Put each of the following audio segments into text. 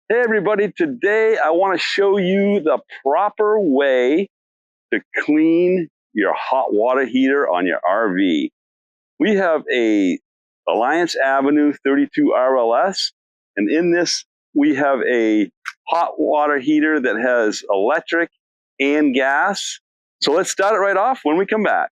Hey everybody, today I want to show you the proper way to clean your hot water heater on your RV. We have a Alliance Avenue 32 RLS, and in this we have a hot water heater that has electric and gas. So let's start it right off when we come back.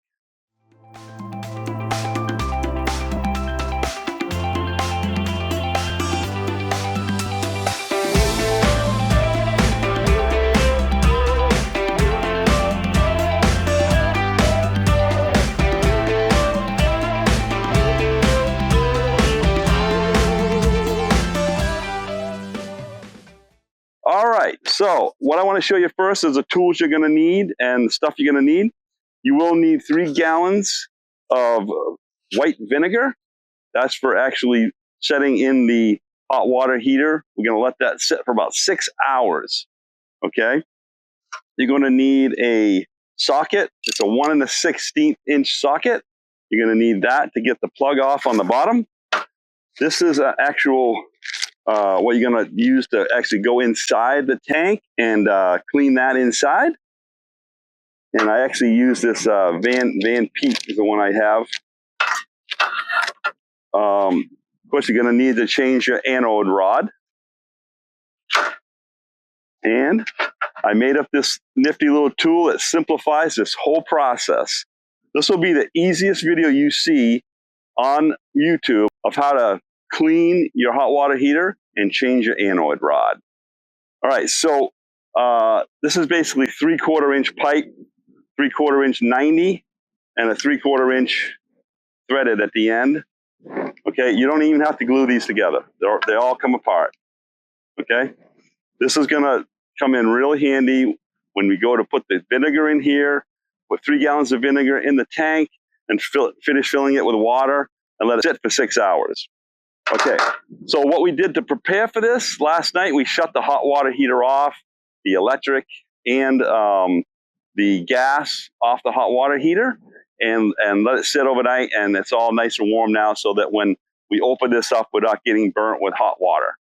All right, so what I want to show you first is the tools you're going to need and the stuff you're going to need. You will need 3 gallons of white vinegar. That's for actually setting in the hot water heater. We're going to let that sit for about 6 hours, okay? You're going to need a socket. It's a 1 1/16 inch socket. You're going to need that to get the plug off on the bottom. This is an actual what you're going to use to actually go inside the tank and clean that inside. And I actually use this Van Peak is the one I have. Of course, you're going to need to change your anode rod. And I made up this nifty little tool that simplifies this whole process. This will be the easiest video you see on YouTube of how to clean your hot water heater and change your anode rod. All right, so this is basically 3/4 inch pipe, 3/4 inch 90, and a 3/4 inch threaded at the end. Okay, you don't even have to glue these together. They all come apart. Okay, this is gonna come in really handy when we go to put the vinegar in here, with 3 gallons of vinegar in the tank, and finish filling it with water and let it sit for 6 hours. Okay, so what we did to prepare for this, last night we shut the hot water heater off, the electric and the gas off the hot water heater, and let it sit overnight, and it's all nice and warm now so that when we open this up, we're not getting burnt with hot water,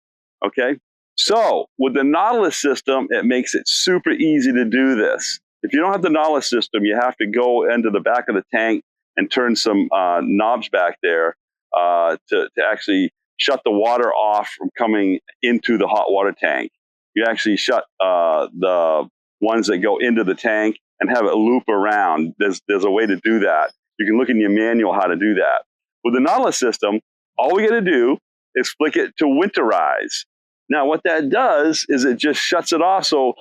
okay? So with the Nautilus system, it makes it super easy to do this. If you don't have the Nautilus system, you have to go into the back of the tank and turn some knobs back there to actually shut the water off from coming into the hot water tank. You actually shut the ones that go into the tank and have it loop around. There's a way to do that. You can look in your manual how to do that. With the Nautilus system, all we got to do is flick it to winterize. Now what that does is it just shuts it off, so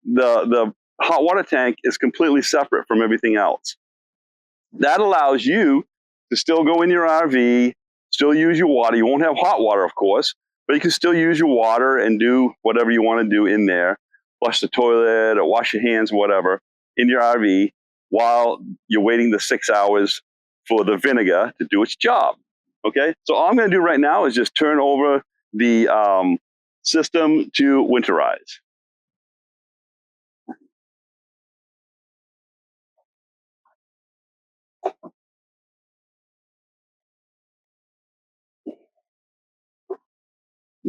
the hot water tank is completely separate from everything else. That allows you to still go in your RV, still use your water. You won't have hot water, of course, but you can still use your water and do whatever you want to do in there. Flush the toilet or wash your hands, whatever, in your RV while you're waiting the 6 hours for the vinegar to do its job. Okay, so all I'm going to do right now is just turn over the system to winterize.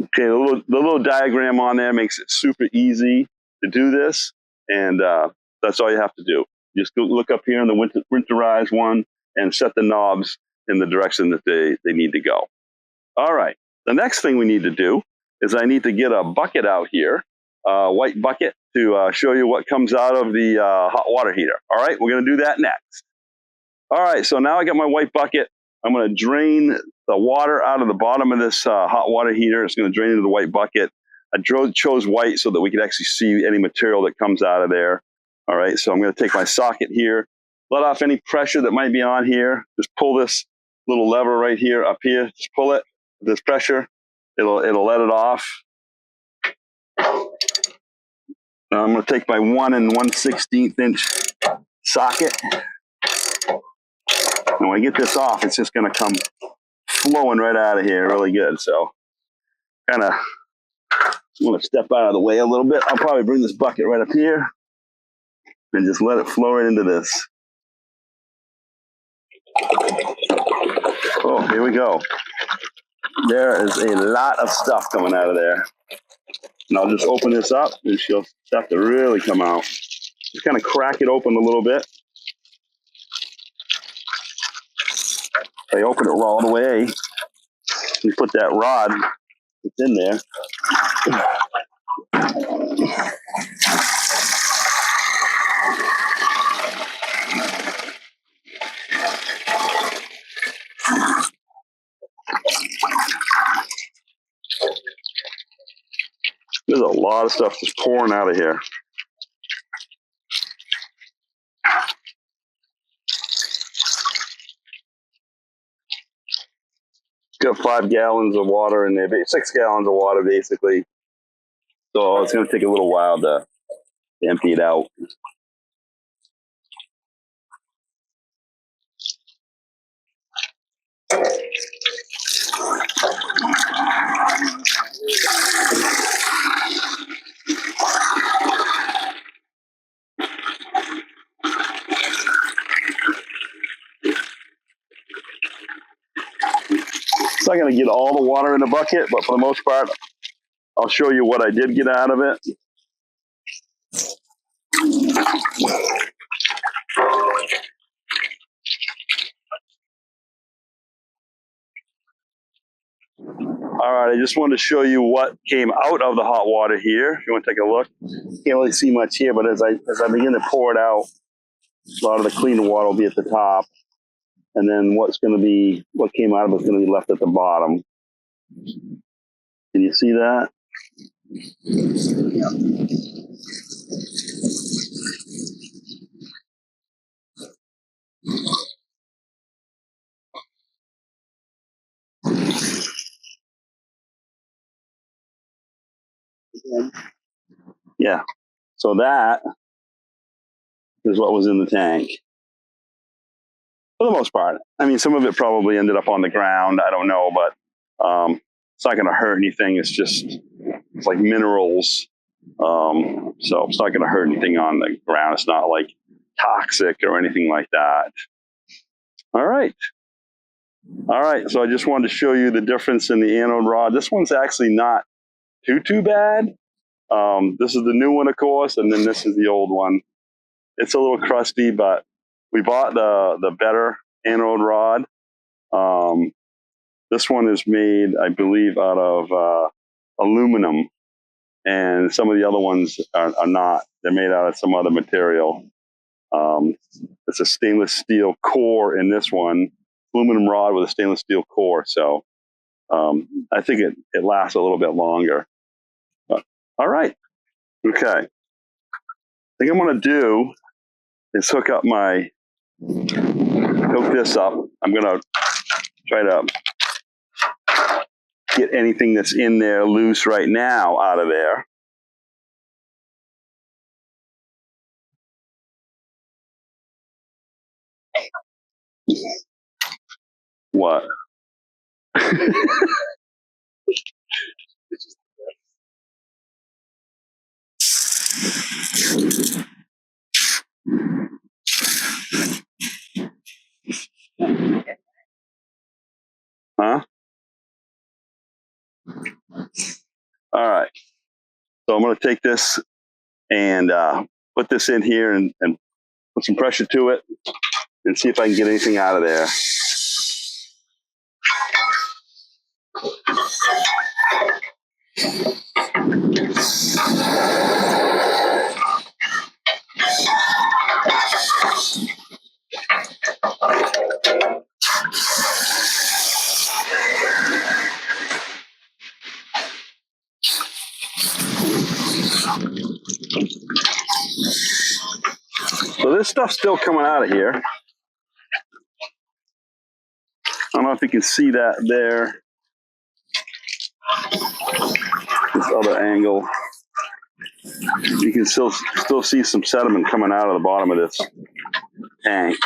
Okay, the little diagram on there makes it super easy to do this, and that's all you have to do. Just go look up here in the winterize one and set the knobs in the direction that they need to go. All right, the next thing we need to do is I need to get a bucket out here, a white bucket, to show you what comes out of the hot water heater. All right, we're going to do that next. All right, so now I got my white bucket. I'm going to drain the water out of the bottom of this hot water heater. It's going to drain into the white bucket. I chose white so that we could actually see any material that comes out of there. All right, so I'm going to take my socket here, let off any pressure that might be on here. Just pull this little lever right here up here. Just pull it with this pressure. It'll let it off. Now I'm going to take my 1 1/16 inch socket. And when I get this off, it's just going to come flowing right out of here really good. So kind of want to step out of the way a little bit. I'll probably bring this bucket right up here and just let it flow right into this. Oh, here we go. There is a lot of stuff coming out of there. And I'll just open this up, and she'll have to really come out. Just kind of crack it open a little bit. If I open it all the way, and put that rod that's in there. There's a lot of stuff just pouring out of here. Got 5 gallons of water in there, 6 gallons of water basically. So it's going to take a little while to empty it out. It's not going to get all the water in the bucket, but for the most part, I'll show you what I did get out of it. All right, I just wanted to show you what came out of the hot water here. If you want to take a look, can't really see much here, but as I begin to pour it out, a lot of the clean water will be at the top, and then what came out of it is going to be left at the bottom. Can you see that? Yeah. So that is what was in the tank. For the most part. I mean, some of it probably ended up on the ground. I don't know, but it's not going to hurt anything. It's like minerals. So it's not going to hurt anything on the ground. It's not like toxic or anything like that. All right. All right. So I just wanted to show you the difference in the anode rod. This one's actually not too bad. This is the new one, of course, and then this is the old one. It's a little crusty, but we bought the better anode rod. This one is made, I believe, out of aluminum, and some of the other ones are not. They're made out of some other material. It's a stainless steel core in this one, aluminum rod with a stainless steel core. So I think it lasts a little bit longer. But, all right. Okay. I think I'm going to do is hook this up. I'm going to try to get anything that's in there loose right now out of there. What? Huh? All right. So I'm going to take this and put this in here and put some pressure to it and see if I can get anything out of there. So this stuff's still coming out of here. I don't know if you can see that there. This other angle. You can still see some sediment coming out of the bottom of this tank.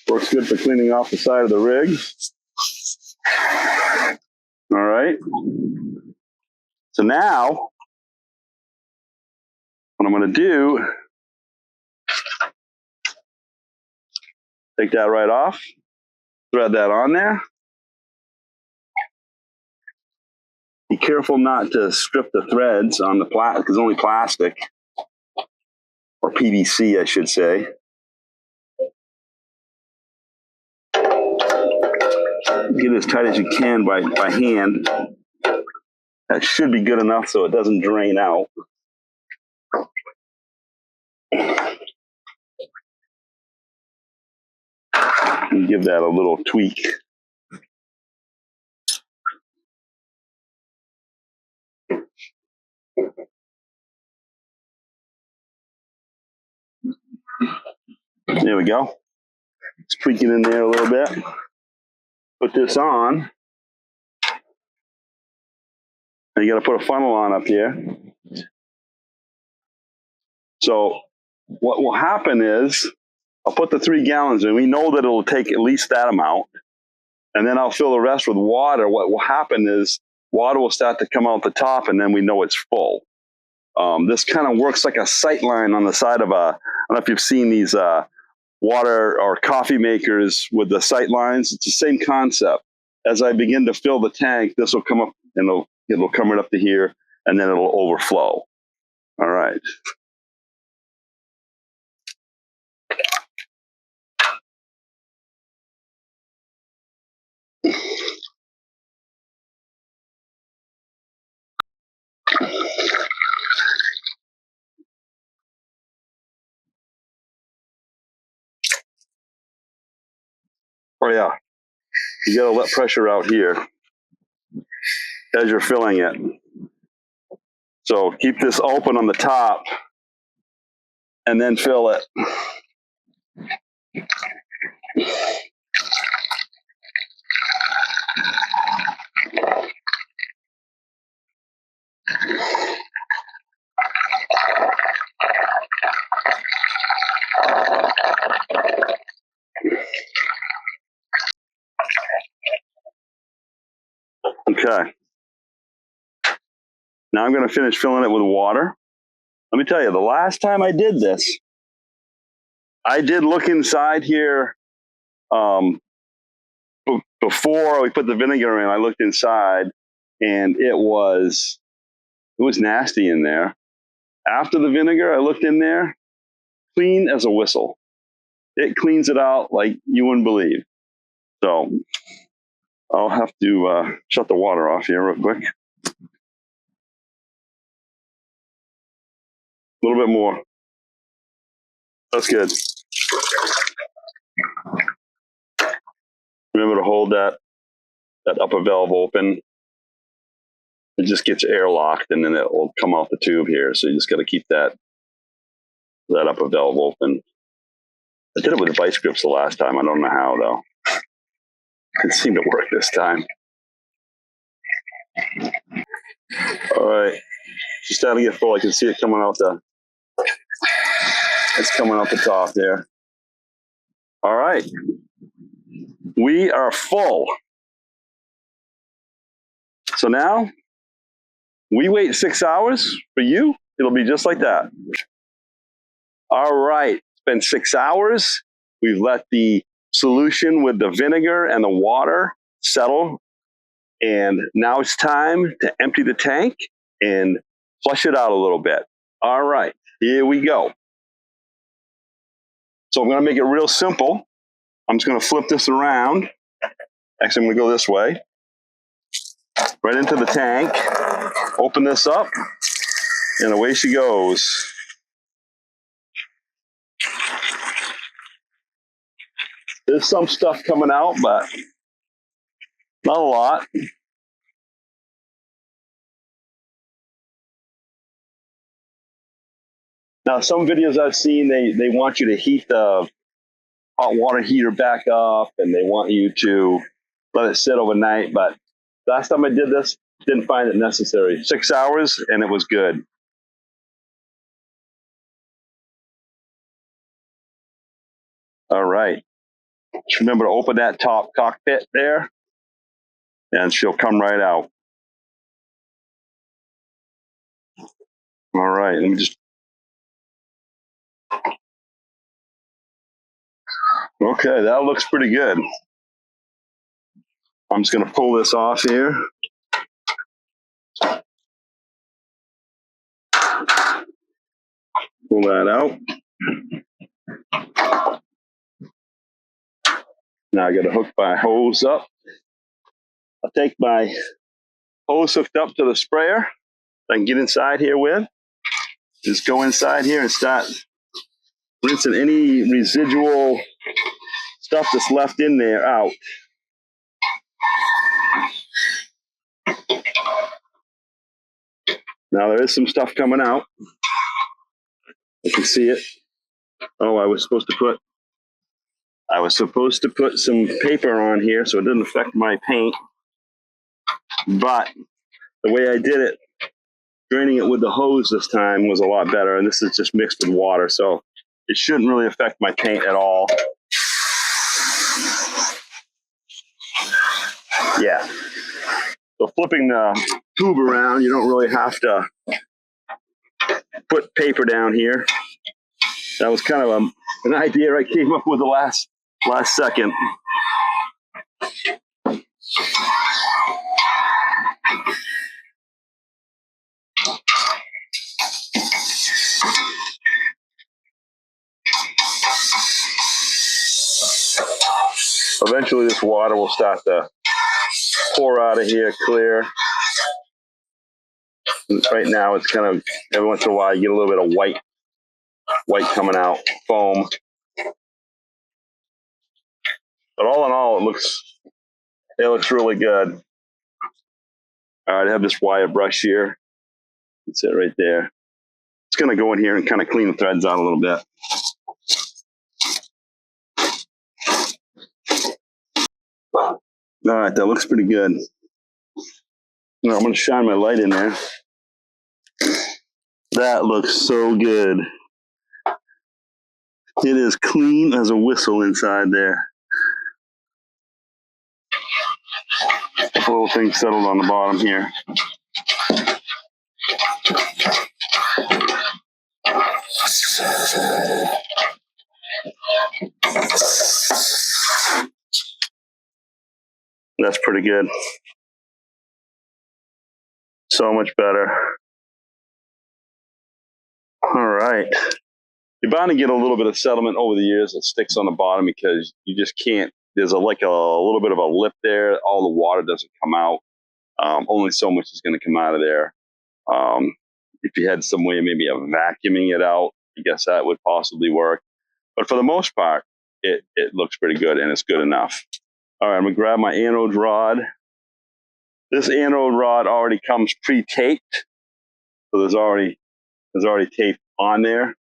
Works good for cleaning off the side of the rig. All right. So now, what I'm going to do, take that right off, thread that on there. Be careful not to strip the threads on the plastic, because it's only plastic, or PVC, I should say. Get as tight as you can by hand. That should be good enough so it doesn't drain out. And give that a little tweak. There we go. Let's tweak it in there a little bit. Put this on. And you got to put a funnel on up here. So what will happen is I'll put the 3 gallons in. We know that it'll take at least that amount. And then I'll fill the rest with water. What will happen is water will start to come out the top, and then we know it's full. This kind of works like a sight line on the side of a, I don't know if you've seen these water or coffee makers with the sight lines. It's the same concept. As I begin to fill the tank, this will come up and it'll come right up to here, and then it'll overflow. All right. Oh yeah, you gotta let pressure out here as you're filling it. So keep this open on the top and then fill it. Okay. Now I'm going to finish filling it with water. Let me tell you, the last time I did this, I did look inside here before we put the vinegar in. I looked inside, and it was nasty in there. After the vinegar, I looked in there, clean as a whistle. It cleans it out like you wouldn't believe. So I'll have to shut the water off here real quick. A little bit more. That's good. Remember to hold that upper valve open. It just gets airlocked, and then it will come off the tube here. So you just got to keep that upper valve open. I did it with the vice grips the last time. I don't know how though. It seemed to work this time. All right, just starting to get full. I can see it coming out it's coming out the top there. All right, we are full. So now we wait 6 hours. For you, it'll be just like that. All right, it's been 6 hours. We've let the solution with the vinegar and the water settle. And now it's time to empty the tank and flush it out a little bit. All right, here we go. So I'm going to make it real simple. I'm just going to flip this around. Actually, I'm going to go this way. Right into the tank. Open this up, and away she goes. There's some stuff coming out, but not a lot. Now, some videos I've seen, they want you to heat the hot water heater back up, and they want you to let it sit overnight. But last time I did this, didn't find it necessary. 6 hours, and it was good. All right. Just remember to open that top cockpit there, and she'll come right out. All right, let me just. Okay, that looks pretty good. I'm just going to pull this off here. Pull that out. Now I got to hook my hose up. I'll take my hose hooked up to the sprayer I can get inside here with. Just go inside here and start rinsing any residual stuff that's left in there out. Now there is some stuff coming out. You can see it. Oh, I was supposed to put some paper on here so it didn't affect my paint. But the way I did it, draining it with the hose this time was a lot better, and this is just mixed with water, so it shouldn't really affect my paint at all. Yeah. So flipping the tube around, you don't really have to put paper down here. That was kind of an idea I came up with the last second. Eventually this water will start to pour out of here clear. Right now it's kind of, every once in a while you get a little bit of white coming out, foam. But all in all, it looks really good. All right, I have this wire brush here. That's it right there. It's going to go in here and kind of clean the threads out a little bit. All right, that looks pretty good. Now I'm going to shine my light in there. That looks so good. It is clean as a whistle inside there. A little thing settled on the bottom here. That's pretty good. So much better. All right. You're bound to get a little bit of sediment over the years that sticks on the bottom because you just can't. There's like a little bit of a lip there. All the water doesn't come out. Only so much is going to come out of there. If you had some way maybe of vacuuming it out, I guess that would possibly work. But for the most part, it looks pretty good and it's good enough. All right, I'm going to grab my anode rod. This anode rod already comes pre-taped. So there's already tape on there.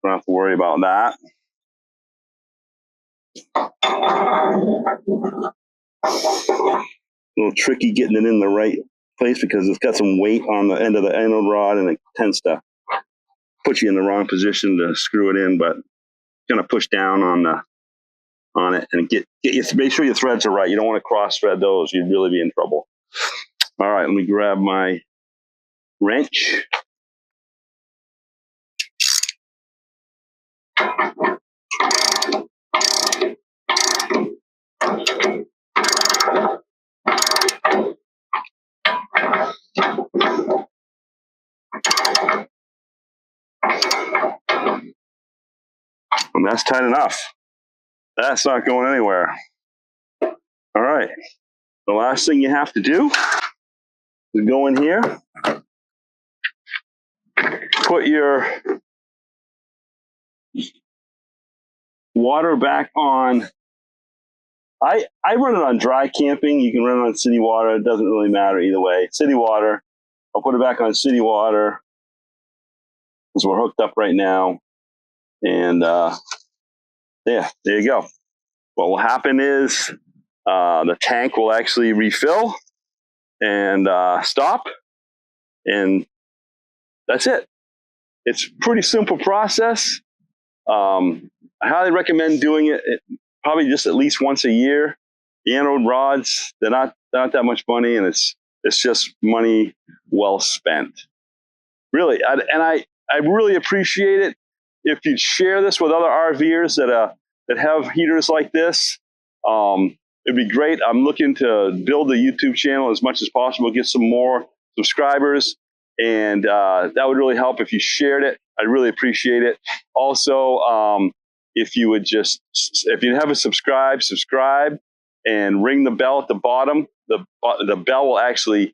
Don't have to worry about that. A little tricky getting it in the right place because it's got some weight on the end of the anode rod and it tends to put you in the wrong position to screw it in, but you're gonna push down on it and make sure your threads are right. You don't want to cross thread those. You'd really be in trouble. All right, let me grab my wrench. And that's tight enough. That's not going anywhere. All right. The last thing you have to do is go in here, put your water back on. I run it on dry camping. You can run it on city water. It doesn't really matter either way. City water. I'll put it back on city water because we're hooked up right now. And yeah, there you go. What will happen is the tank will actually refill and stop. And that's it. It's a pretty simple process. I highly recommend doing it probably just at least once a year. The Anode rods, they're not that much money, and it's just money well spent. Really, I really appreciate it if you share this with other RVers that have heaters like this. It'd be great. I'm looking to build the YouTube channel as much as possible, get some more subscribers, and that would really help if you shared it. I'd really appreciate it. Also, if you would if you haven't subscribe, and ring the bell at the bottom. The bell will actually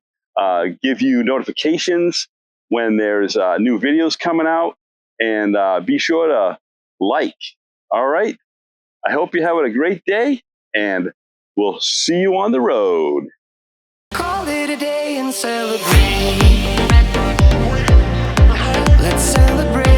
give you notifications when there's new videos coming out, and be sure to like. All right. I hope you're having a great day, and we'll see you on the road. Call it a day and celebrate. Let's celebrate.